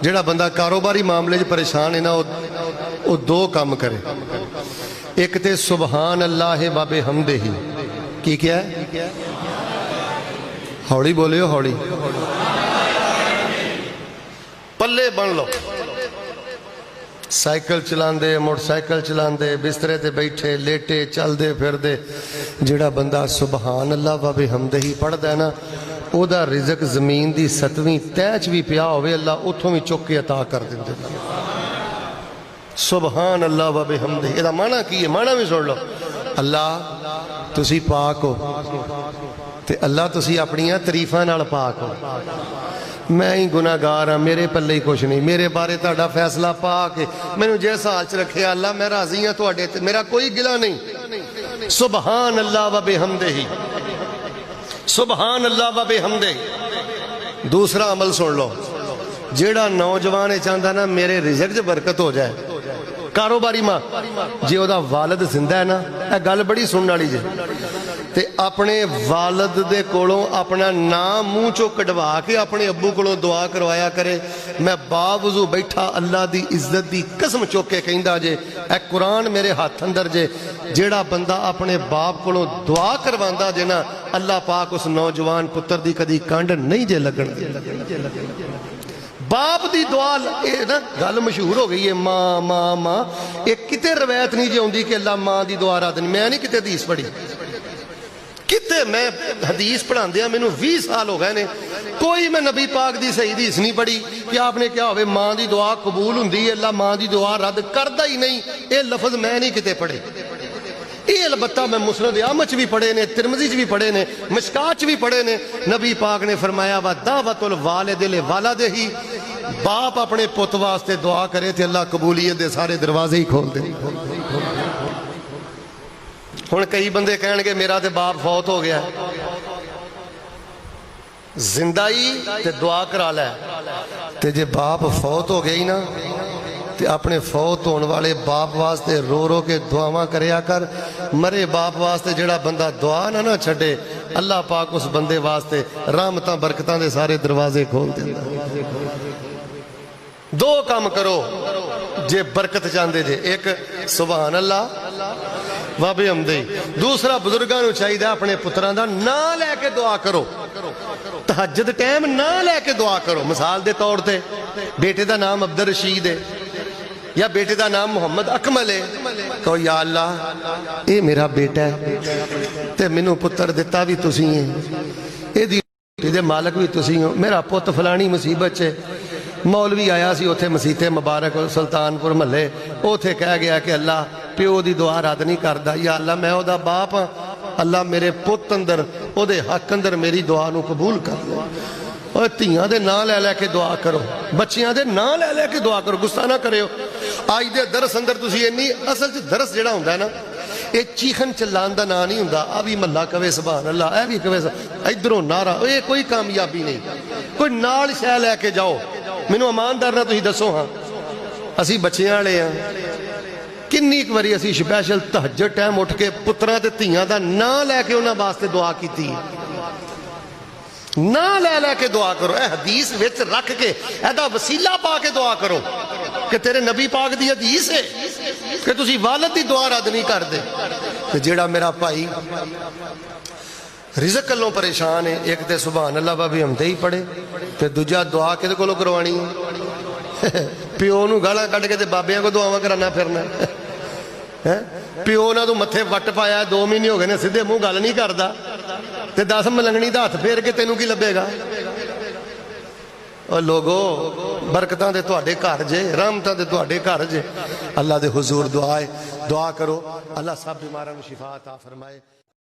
जिहड़ा बंदा कारोबारी मामले च परेशान है ना वो दो काम करे। एक तो सुबहान अल्लाह बाबे हमदे ही की क्या है, हौली बोलियो हौली, पल्ले बन लो। साइकिल चलाते मोटरसाइकिल चलाते बिस्तरे ते बैठे लेटे चलते फिरते जिहड़ा बंदा सुबहान अल्लाह बाबे हमदे ही पढ़दा है ना ओदा रिजक जमीन की 7वीं तह च भी पिया होवे अल्लाह उथों भी चुक के अता कर देंदे। सुबहान अल्लाह बाबे हमदे एदा माना की है, माना भी सुन लो। अल्लाह तुसी पाक हो ते अल्लाह तुसी अपनियां तरीफां नाल पाक हो, मैं ही गुनाहगार हाँ, मेरे पल्ले ही कुछ नहीं, मेरे बारे तुहाडा फैसला पा के मैनू जिस हाल च रखे अल्लाह मैं राजी हाँ तुहाडे ते, मेरा कोई गिला नहीं। सुबहान अल्लाह व बिहम्दे ही, सुबहान अल्लाह व बिहम्दे ही। दूसरा अमल सुन लो, जेड़ा नौजवान है चाहता ना मेरे रिज़्क च बरकत हो जाए, कारोबारी मां जे ओदा वालिद जिंदा है ना, यह गल बड़ी सुनने वाली जे, ते अपने वालिद दे कोलों अपना नाम मूँह चो कढ़वा के अपने अब्बू कोलों दुआ करवाया करे। मैं बावजू बैठा अल्लाह दी इज्जत दी कसम चुक के कहंदा जे, ए कुरान मेरे हाथ अंदर जे, जेड़ा बंदा अपने बाप कोलों दुआ करवांदा जे ना अल्लाह पाक उस नौजवान पुत्र दी कदी कंड नहीं जे लगन दे। बाप दी दुआ ये ना गल मशहूर हो गई है, माँ माँ माँ, एक किते रवायत नहीं जी आउंदी कि अल्लाह माँ दी दुआ रद नहीं। मैं नहीं किते हदीस पढ़ी, किते मैं हदीस पढ़ांदे मैनू 20 साल हो गए ने, कोई मैं नबी पाक दी सही हदीस नहीं पढ़ी कि आपने क्या होवे माँ दी दुआ कबूल हुंदी है, अल्लाह माँ दी दुआ रद्द करदा ही नहीं। ये लफज मैं नहीं किते पढ़े, ये अलबत्ता मैं मुस्नद अहमद च भी पढ़े ने, तिरमिज़ी च भी पढ़े ने, मिशकात च भी पढ़े ने। नबी पाक ने फरमाया वा दावतुल वालिदिल वालिदिही, बाप अपने पुत वास्ते दुआ करे तो अल्लाह कबूलियत दे सारे दरवाजे ही खोल दे। हुण कई बंदे कहणगे मेरा तो बाप फौत हो गया, जिंदा ही ते दुआ करा लै, ते जे बाप फौत हो गई ना ते अपने फौत होने वाले बाप वास्ते रो रो के दुआवां करया कर। मरे बाप वास्ते जेड़ा बंदा दुआ ना छड्डे अल्लाह पाक उस बंदे वास्ते रहमतां बरकतां दे सारे दरवाजे खोल देंदा। दो काम करो जे बरकत चाहते जे, एक सुभान अल्लाह वाबे हमदे, दूसरा बुजुर्गों को चाहिए अपने पुत्रां दा नां लैके दुआ करो, तहज्जुद टाइम नां लैके दुआ करो। मिसाल के तौर पर बेटे का नाम अब्दुल रशीद है या बेटे का नाम मोहम्मद अकमल है, तो या अल्लाह ये मेरा बेटा है ते मैनू पुत्र दिता भी तुसी है, ये मालक भी तुसी हो, मेरा पुत फलानी मुसीबत है। मौलवी आया सी उथे मसीते मुबारक सुल्तानपुर महल्ले, उथे कह गया कि अल्लाह प्यो की दुआ रद्द नहीं करता, या अल्लाह मैं ओदा बाप हाँ, अल्लाह मेरे पुत अंदर ओदे हक अंदर मेरी दुआ नू कबूल कर लो। और धियां दे नां लै लैके दुआ करो, बच्चियां दे नां लै लैके दुआ करो, गुस्सा ना करो। अज दे दरस अंदर तुसी इन्नी असल च दरस जिहड़ा हुंदा है ना, ये चीखन चिल्लान का नाम नहीं हुंदा। आ भी महला कवे सुभान अल्लाह, ए भी कवे इधरों नारा, ये कोई कामयाबी नहीं। कोई नाल शै लैके जाओ, मैनू ईमानदार ना तुसीं दसो, हाँ असी बच्चियां वाले हाँ, किन्नी एक बारी असी स्पैशल तहज्जुद टाइम उठ के पुत्रां ते धियां दा नां लैके उन्हां वास्ते दुआ कीती। ना लै लैके दुआ करो, ए हदीस विच रख के एदा वसीला पा के दुआ करो कि तेरे नबी पाक दी हदीस है कि तुसी वालिद दी दुआ रद्द नहीं करदे। ते जेड़ा मेरा भाई रिज़्क अल्लों परेशान है, एक तो सुभान अल्लाह बाबे हमदे ही पढ़े, ते दूजा दुआ किहदे कोलों करवानी है? प्यो नूं गालां कढ के ते बाबियां को दुआवां कराना फिरना है? प्यो ना तू मत्थे वट पाया 2 महीने हो गए ने, सीधे मूँह गल नहीं करता, ते 10 मलंगनी दा हथ फेर के तेनू की लभेगा? और लोगो बरकतां दे तुहाडे घर जे, रहमतां दे तुहाडे घर जे। अल्लाह दे हुजूर दुआ है, दुआ करो अल्लाह सब बीमारां नूं शिफा अता फरमाए।